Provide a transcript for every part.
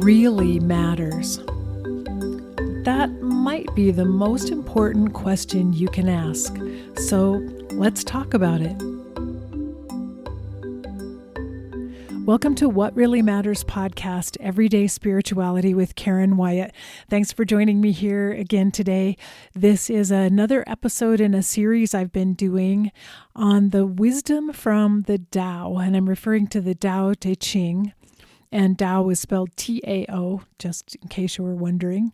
really matters? That might be the most important question you can ask. So let's talk about it. Welcome to What Really Matters podcast, Everyday Spirituality with Karen Wyatt. Thanks for joining me here again today. This is another episode in a series I've been doing on the wisdom from the Tao, and I'm referring to the Tao Te Ching. And Tao is spelled T-A-O, just in case you were wondering.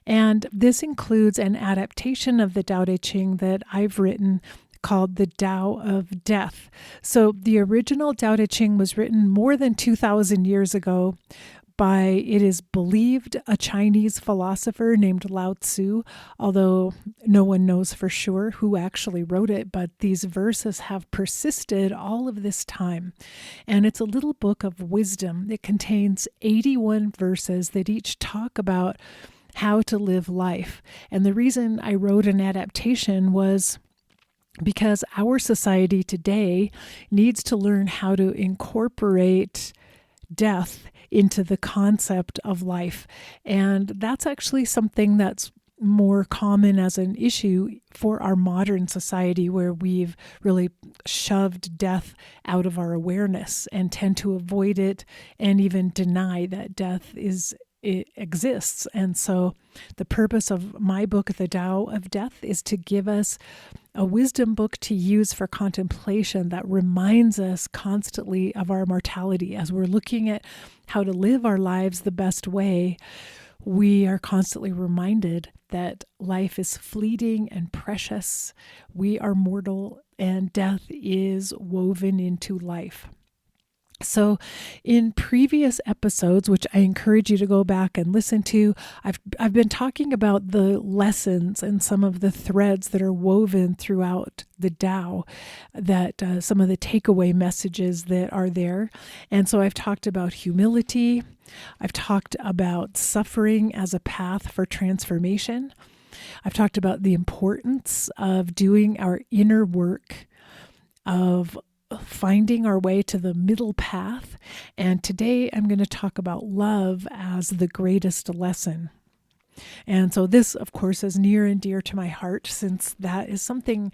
And this includes an adaptation of the Tao Te Ching that I've written called the Tao of Death. So the original Tao Te Ching was written more than 2,000 years ago by, it is believed, a Chinese philosopher named Lao Tzu, although no one knows for sure who actually wrote it, but these verses have persisted all of this time. And it's a little book of wisdom. It contains 81 verses that each talk about how to live life. And the reason I wrote an adaptation was because our society today needs to learn how to incorporate death into the concept of life. And that's actually something that's more common as an issue for our modern society, where we've really shoved death out of our awareness and tend to avoid it and even deny that it exists. And so the purpose of my book, The Tao of Death, is to give us a wisdom book to use for contemplation that reminds us constantly of our mortality. As we're looking at how to live our lives the best way, we are constantly reminded that life is fleeting and precious. We are mortal, and death is woven into life. So in previous episodes, which I encourage you to go back and listen to, I've been talking about the lessons and some of the threads that are woven throughout the Tao, that some of the takeaway messages that are there. And so I've talked about humility. I've talked about suffering as a path for transformation. I've talked about the importance of doing our inner work, of finding our way to the middle path. And today I'm going to talk about love as the greatest lesson. And so this, of course, is near and dear to my heart, since that is something,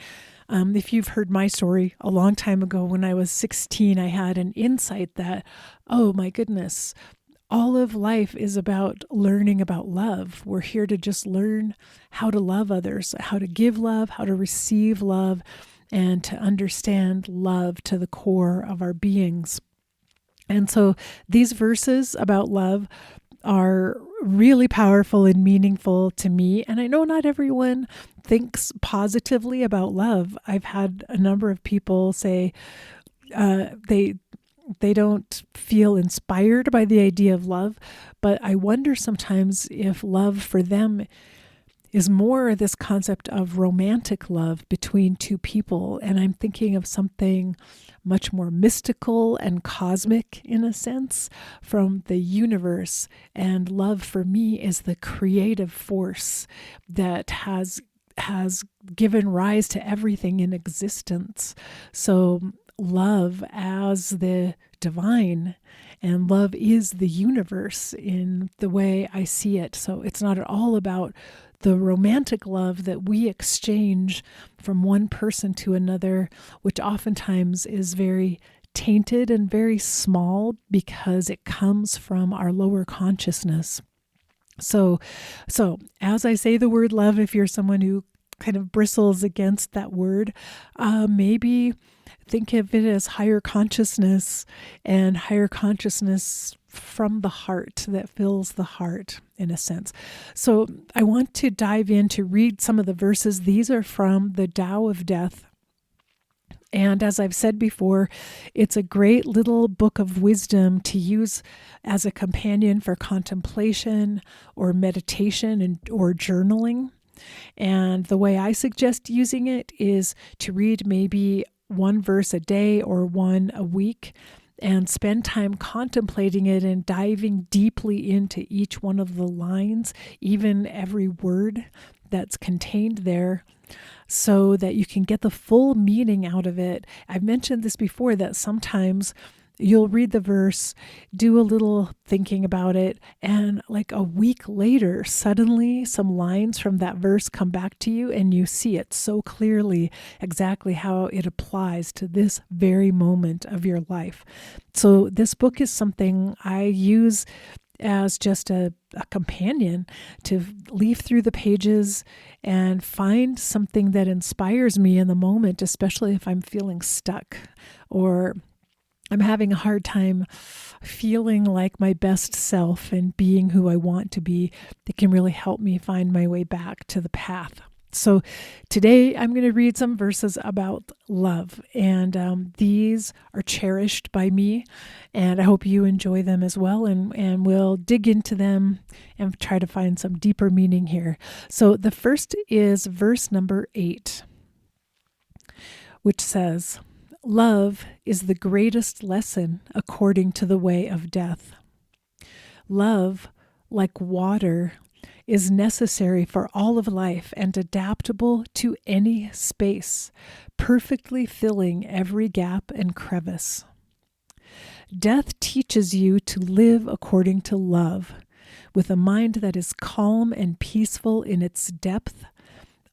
if you've heard my story, a long time ago when I was 16, I had an insight that, oh my goodness, all of life is about learning about love. We're here to just learn how to love others, how to give love, how to receive love, and to understand love to the core of our beings. And so these verses about love are really powerful and meaningful to me. And I know not everyone thinks positively about love. I've had a number of people say they don't feel inspired by the idea of love, but I wonder sometimes if love for them is more this concept of romantic love between two people. And I'm thinking of something much more mystical and cosmic, in a sense, from the universe. And love for me is the creative force that has given rise to everything in existence. So love as the divine, and love is the universe in the way I see it. So it's not at all about the romantic love that we exchange from one person to another, which oftentimes is very tainted and very small because it comes from our lower consciousness. So as I say the word love, if you're someone who kind of bristles against that word, maybe think of it as higher consciousness, and higher consciousness from the heart that fills the heart, in a sense. So I want to dive in to read some of the verses. These are from the Tao of Death. And as I've said before, it's a great little book of wisdom to use as a companion for contemplation or meditation or journaling. And the way I suggest using it is to read maybe one verse a day or one a week, and spend time contemplating it and diving deeply into each one of the lines, even every word that's contained there, so that you can get the full meaning out of it. I've mentioned this before, that sometimes You'll read the verse, do a little thinking about it, and like a week later, suddenly some lines from that verse come back to you and you see it so clearly exactly how it applies to this very moment of your life. So this book is something I use as just a companion to leaf through the pages and find something that inspires me in the moment, especially if I'm feeling stuck or I'm having a hard time feeling like my best self and being who I want to be. It can really help me find my way back to the path. So today I'm going to read some verses about love, and these are cherished by me, and I hope you enjoy them as well, and we'll dig into them and try to find some deeper meaning here. So the first is verse number 8, which says, "Love is the greatest lesson according to the way of death. Love, like water, is necessary for all of life and adaptable to any space, perfectly filling every gap and crevice. Death teaches you to live according to love, with a mind that is calm and peaceful in its depth,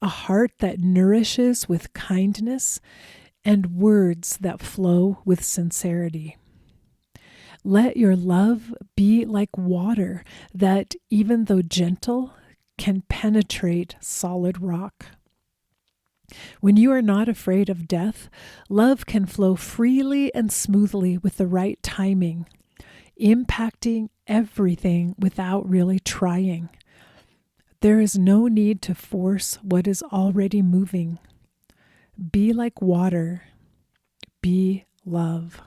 a heart that nourishes with kindness, and words that flow with sincerity. Let your love be like water that, even though gentle, can penetrate solid rock. When you are not afraid of death, love can flow freely and smoothly with the right timing, impacting everything without really trying. There is no need to force what is already moving. Be like water. Be love."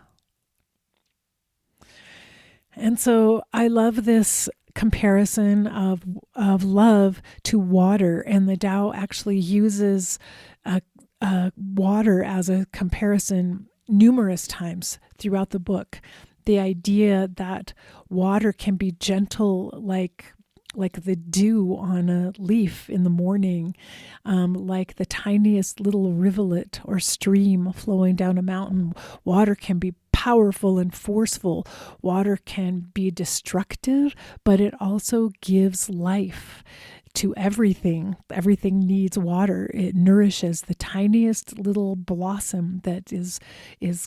And so I love this comparison of love to water, and the Tao actually uses water as a comparison numerous times throughout the book. The idea that water can be gentle, like the dew on a leaf in the morning, like the tiniest little rivulet or stream flowing down a mountain. Water can be powerful and forceful. Water can be destructive, but it also gives life to everything. Everything needs water. It nourishes the tiniest little blossom that is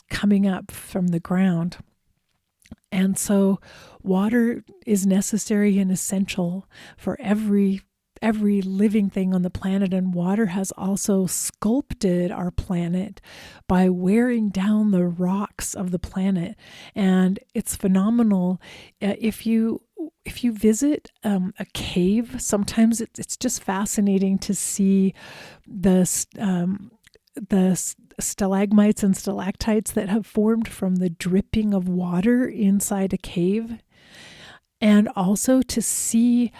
coming up from the ground. And so water is necessary and essential for every living thing on the planet, and water has also sculpted our planet by wearing down the rocks of the planet. And it's phenomenal. If you visit a cave, sometimes it's just fascinating to see the stalagmites and stalactites that have formed from the dripping of water inside a cave, and also to see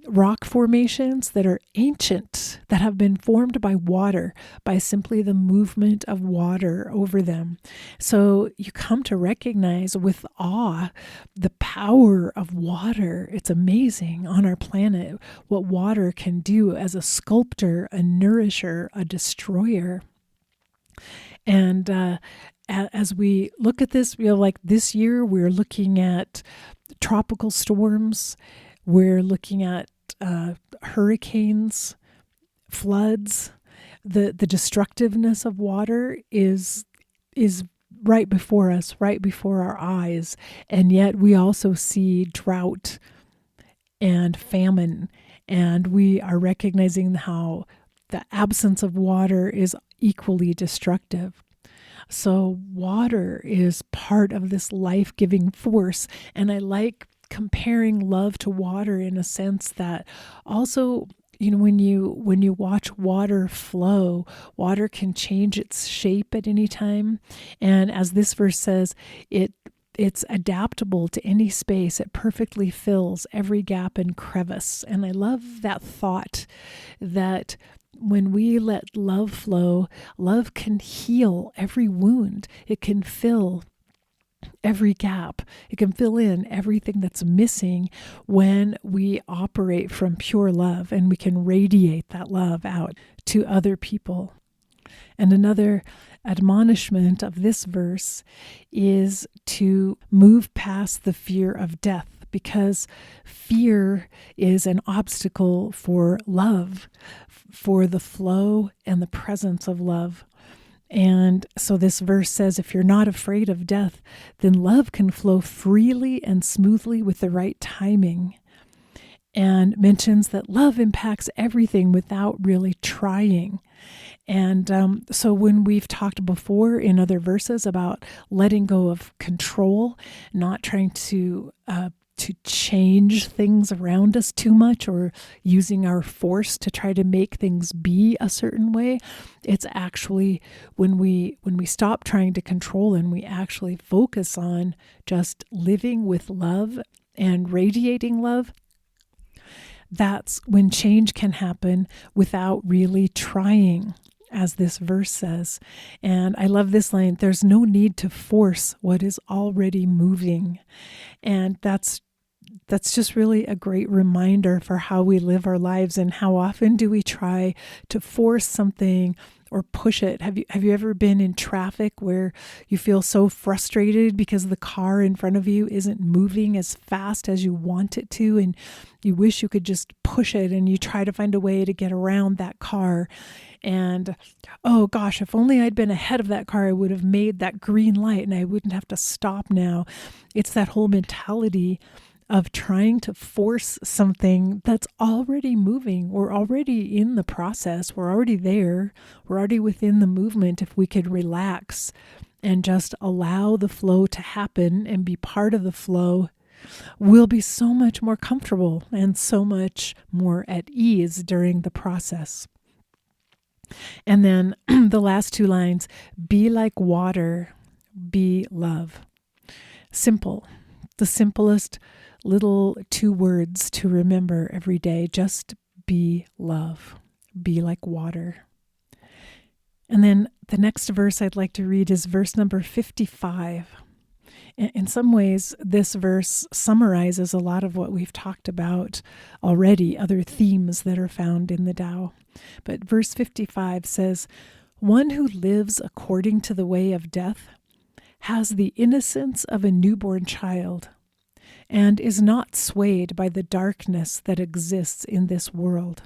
rock formations that are ancient, that have been formed by water, by simply the movement of water over them. So you come to recognize with awe the power of water. It's amazing on our planet what water can do as a sculptor, a nourisher, a destroyer. And as we look at this, like this year, we're looking at tropical storms. We're looking at hurricanes, floods. The destructiveness of water is right before us, right before our eyes. And yet we also see drought and famine. And we are recognizing how the absence of water is equally destructive. So water is part of this life-giving force. And I like comparing love to water in a sense that also, when you watch water flow, water can change its shape at any time. And as this verse says, it's adaptable to any space. It perfectly fills every gap and crevice. And I love that thought that when we let love flow, love can heal every wound. It can fill every gap. It can fill in everything that's missing when we operate from pure love, and we can radiate that love out to other people. And another admonishment of this verse is to move past the fear of death, because fear is an obstacle for love, for the flow and the presence of love. And so this verse says, if you're not afraid of death, then love can flow freely and smoothly with the right timing. And mentions that love impacts everything without really trying. And so when we've talked before in other verses about letting go of control, not trying to change things around us too much, or using our force to try to make things be a certain way, it's actually when we stop trying to control and we actually focus on just living with love and radiating love, that's when change can happen without really trying, as this verse says. And I love this line, there's no need to force what is already moving. And that's just really a great reminder for how we live our lives, and how often do we try to force something or push it. Have you ever been in traffic where you feel so frustrated because the car in front of you isn't moving as fast as you want it to, and you wish you could just push it, and you try to find a way to get around that car, and oh gosh, if only I'd been ahead of that car, I would have made that green light and I wouldn't have to stop now. It's that whole mentality of trying to force something that's already moving. We're already in the process. We're already there. We're already within the movement. If we could relax and just allow the flow to happen and be part of the flow, we'll be so much more comfortable and so much more at ease during the process. And then the last two lines, be like water, be love. Simple. The simplest little 2 words to remember every day. Just be love. Be like water. And then the next verse I'd like to read is verse number 55. In some ways, this verse summarizes a lot of what we've talked about already, other themes that are found in the Tao. But verse 55 says, "One who lives according to the way of death has the innocence of a newborn child, and is not swayed by the darkness that exists in this world.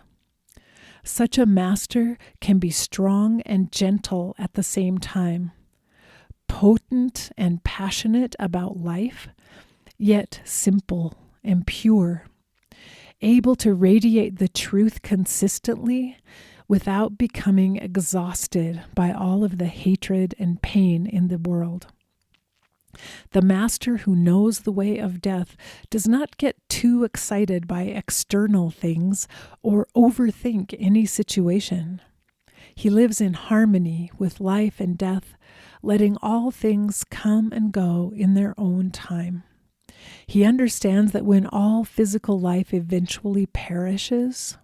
Such a master can be strong and gentle at the same time, potent and passionate about life, yet simple and pure, able to radiate the truth consistently without becoming exhausted by all of the hatred and pain in the world. The master who knows the way of death does not get too excited by external things or overthink any situation. He lives in harmony with life and death, letting all things come and go in their own time. He understands that when all physical life eventually perishes,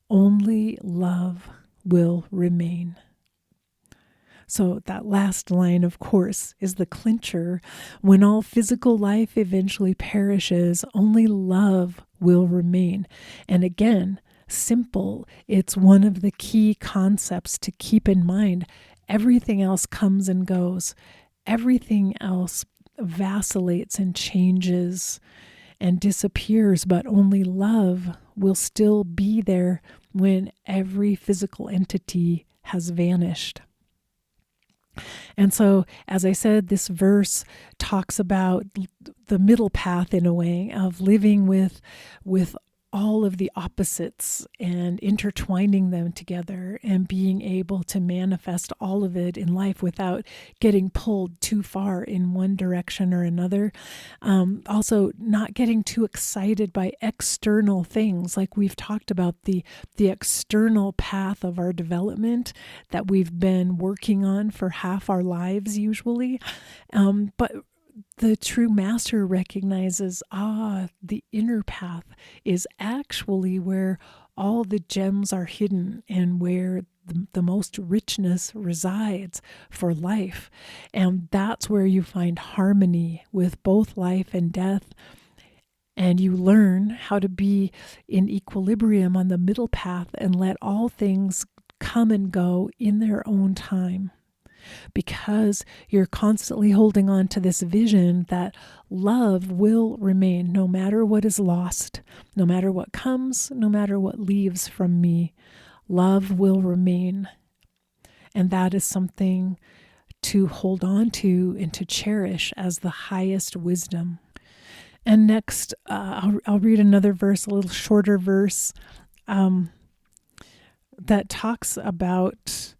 only love will remain." So that last line, of course, is the clincher. When all physical life eventually perishes, only love will remain. And again, simple, it's one of the key concepts to keep in mind. Everything else comes and goes. Everything else vacillates and changes and disappears, but only love will still be there when every physical entity has vanished. And so, as I said, this verse talks about the middle path in a way of living with all of the opposites and intertwining them together and being able to manifest all of it in life without getting pulled too far in one direction or another. Also, not getting too excited by external things, like we've talked about the external path of our development that we've been working on for half our lives usually. But the true master recognizes, the inner path is actually where all the gems are hidden and where the most richness resides for life. And that's where you find harmony with both life and death. And you learn how to be in equilibrium on the middle path and let all things come and go in their own time, because you're constantly holding on to this vision that love will remain no matter what is lost, no matter what comes, no matter what leaves from me. Love will remain. And that is something to hold on to and to cherish as the highest wisdom. And next, I'll read another verse, a little shorter verse, that talks about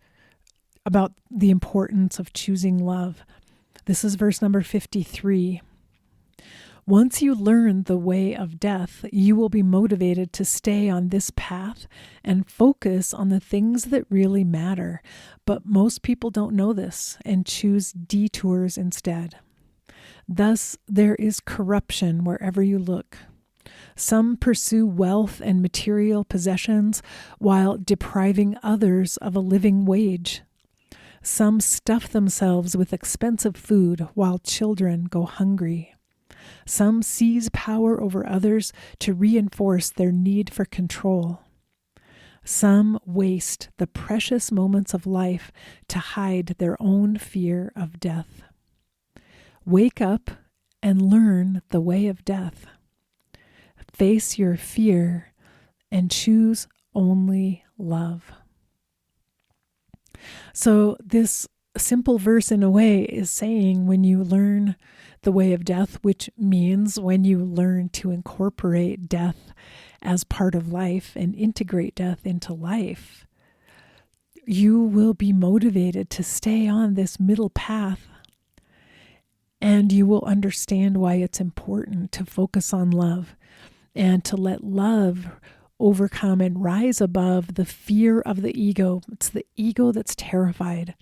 the importance of choosing love. This is verse number 53. Once you learn the way of death, you will be motivated to stay on this path and focus on the things that really matter. But most people don't know this and choose detours instead. Thus, there is corruption wherever you look. Some pursue wealth and material possessions while depriving others of a living wage. Some stuff themselves with expensive food while children go hungry. Some seize power over others to reinforce their need for control. Some waste the precious moments of life to hide their own fear of death. Wake up and learn the way of death. Face your fear and choose only love. So this simple verse, in a way, is saying when you learn the way of death, which means when you learn to incorporate death as part of life and integrate death into life, you will be motivated to stay on this middle path, and you will understand why it's important to focus on love and to let love overcome and rise above the fear of the ego. It's the ego that's terrified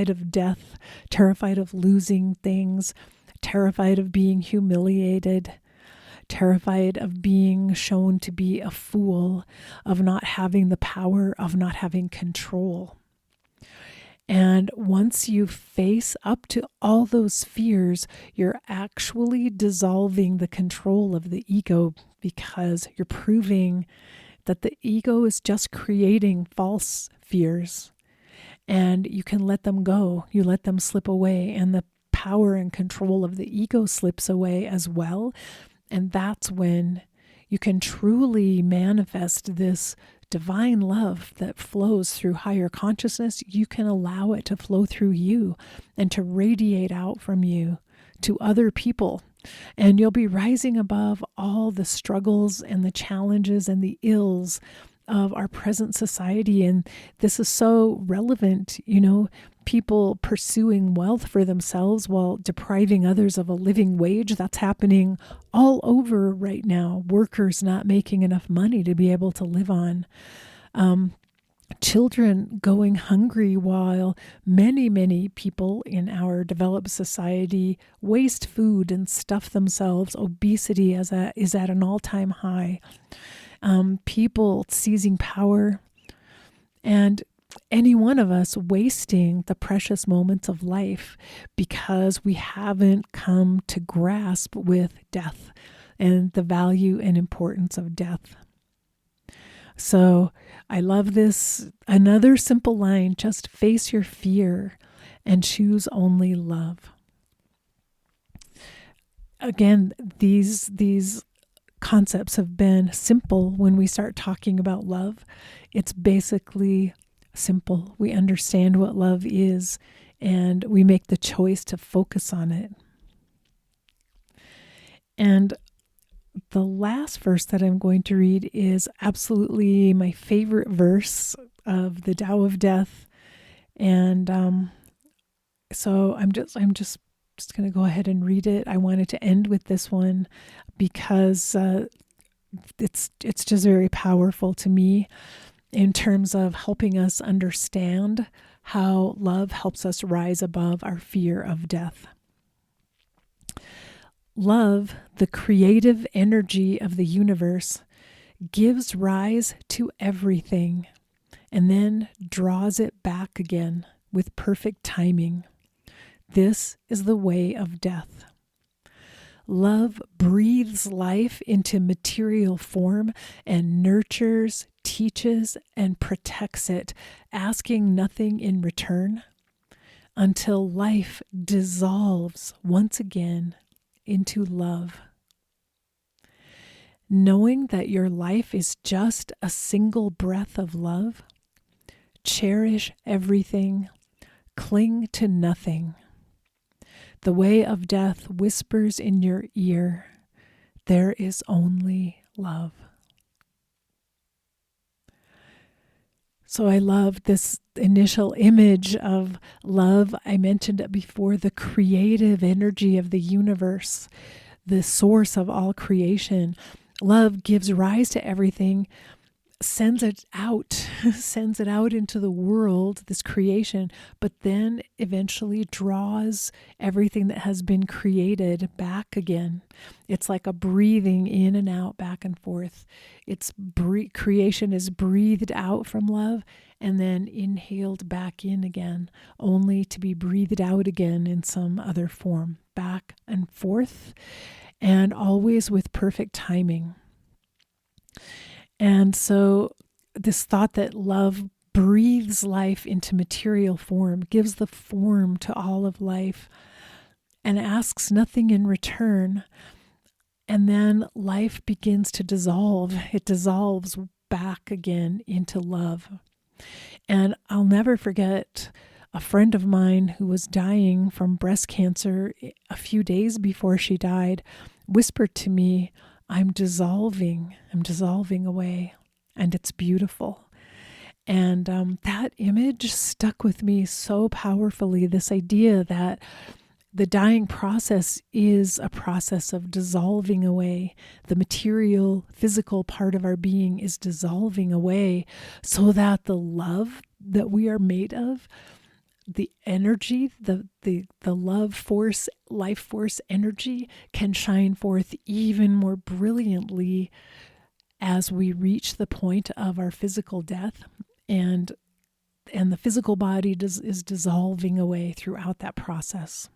of death, terrified of losing things, terrified of being humiliated, terrified of being shown to be a fool, of not having the power, of not having control. And once you face up to all those fears, you're actually dissolving the control of the ego, because you're proving that the ego is just creating false fears, and you can let them go. You let them slip away, and the power and control of the ego slips away as well. And that's when you can truly manifest this divine love that flows through higher consciousness. You can allow it to flow through you and to radiate out from you to other people. And you'll be rising above all the struggles and the challenges and the ills of our present society. And this is so relevant, people pursuing wealth for themselves while depriving others of a living wage. That's happening all over right now. Workers not making enough money to be able to live on. Children going hungry, while many people in our developed society waste food and stuff themselves. Obesity is at an all-time high. People seizing power, and any one of us wasting the precious moments of life because we haven't come to grasp with death and the value and importance of death. So I love this. Another simple line: just face your fear and choose only love. Again, these concepts have been simple when we start talking about love. It's basically simple. We understand what love is, and we make the choice to focus on it. And the last verse that I'm going to read is absolutely my favorite verse of the Tao of Death. And so I'm just going to go ahead and read it. I wanted to end with this one because it's just very powerful to me in terms of helping us understand how love helps us rise above our fear of death. Love, the creative energy of the universe, gives rise to everything and then draws it back again with perfect timing. This is the way of death. Love breathes life into material form and nurtures, teaches, and protects it, asking nothing in return until life dissolves once again into love. Knowing that your life is just a single breath of love, cherish everything, cling to nothing. The way of death whispers in your ear, there is only love. So I love this initial image of love. I mentioned it before, the creative energy of the universe, the source of all creation. Love gives rise to everything, sends it out, sends it out into the world, this creation, but then eventually draws everything that has been created back again. It's like a breathing in and out, back and forth. Creation is breathed out from love and then inhaled back in again, only to be breathed out again in some other form, back and forth, and always with perfect timing. And so this thought that love breathes life into material form, gives the form to all of life, and asks nothing in return. And then life begins to dissolve. It dissolves back again into love. And I'll never forget a friend of mine who was dying from breast cancer a few days before she died whispered to me, I'm dissolving away, and it's beautiful. And that image stuck with me so powerfully, this idea that the dying process is a process of dissolving away. The material, physical part of our being is dissolving away so that the love that we are made of, the energy, the love force, life force energy can shine forth even more brilliantly as we reach the point of our physical death, and the physical body is dissolving away throughout that process.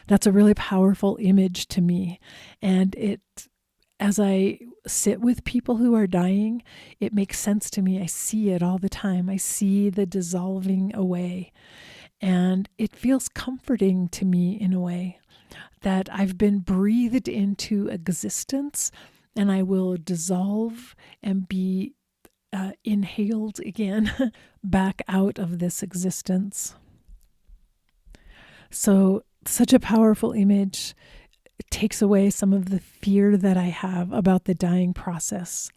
That's a really powerful image to me, and as I sit with people who are dying, it makes sense to me. I see it all the time. I see the dissolving away. And it feels comforting to me in a way that I've been breathed into existence, and I will dissolve and be inhaled again back out of this existence. So, such a powerful image. It takes away some of the fear that I have about the dying process.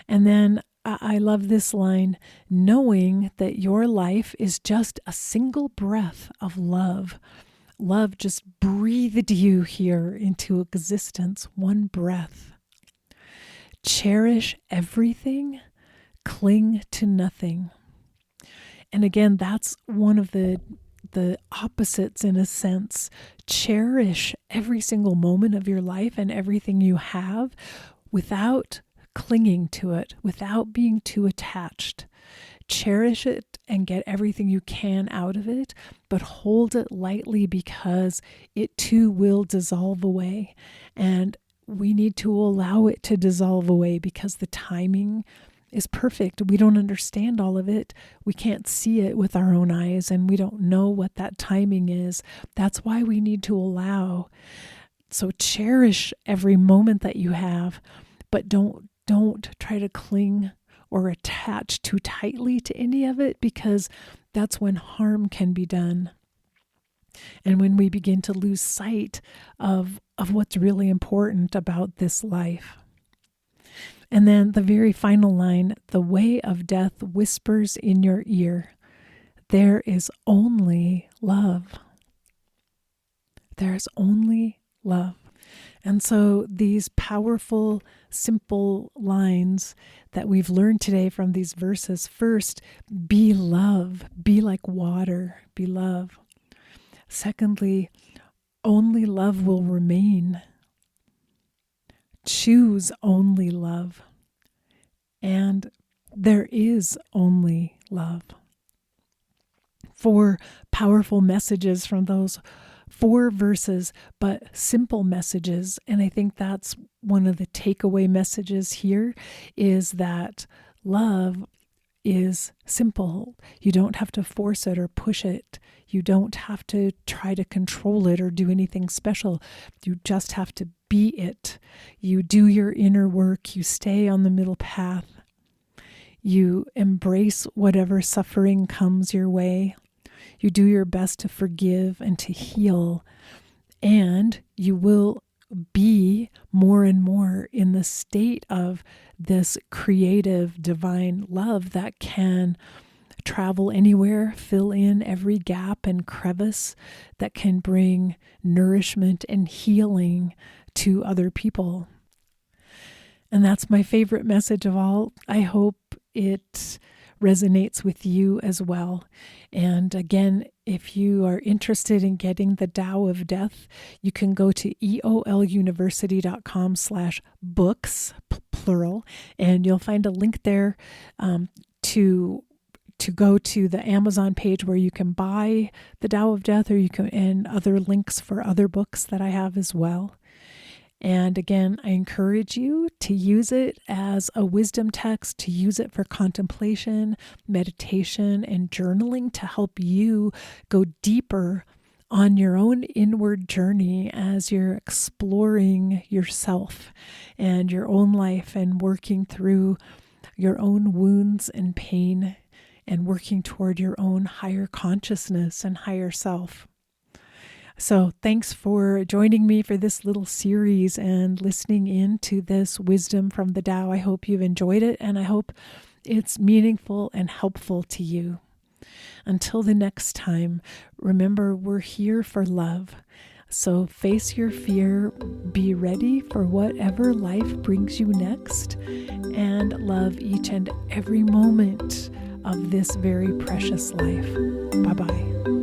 And then I love this line, knowing that your life is just a single breath of love. Love just breathed you here into existence, one breath. Cherish everything, cling to nothing. And again, that's one of the opposites in a sense. Cherish every single moment of your life and everything you have without clinging to it, without being too attached. Cherish it and get everything you can out of it, but hold it lightly because it too will dissolve away. And we need to allow it to dissolve away because the timing is perfect. We don't understand all of it. We can't see it with our own eyes, and we don't know what that timing is. That's why we need to allow. So cherish every moment that you have, but don't try to cling or attach too tightly to any of it, because that's when harm can be done. And when we begin to lose sight of what's really important about this life. And then the very final line, the way of death whispers in your ear, there is only love. There is only love. And so these powerful, simple lines that we've learned today from these verses, first, be love, be like water, be love. Secondly, only love will remain. Choose only love. And there is only love. 4 powerful messages from those 4 verses, but simple messages. And I think that's one of the takeaway messages here, is that love is simple. You don't have to force it or push it. You don't have to try to control it or do anything special. You just have to be it. You do your inner work. You stay on the middle path. You embrace whatever suffering comes your way. You do your best to forgive and to heal. And you will be more and more in the state of this creative divine love that can travel anywhere, fill in every gap and crevice, that can bring nourishment and healing to other people. And that's my favorite message of all. I hope it resonates with you as well. And again, if you are interested in getting the Tao of Death, you can go to eoluniversity.com/books, plural, and you'll find a link there to go to the Amazon page where you can buy the Tao of Death, or you can, and other links for other books that I have as well. And again, I encourage you to use it as a wisdom text, to use it for contemplation, meditation, and journaling to help you go deeper on your own inward journey as you're exploring yourself and your own life and working through your own wounds and pain and working toward your own higher consciousness and higher self. So thanks for joining me for this little series and listening in to this wisdom from the Tao. I hope you've enjoyed it, and I hope it's meaningful and helpful to you. Until the next time, remember, we're here for love. So face your fear, be ready for whatever life brings you next, and love each and every moment of this very precious life. Bye-bye.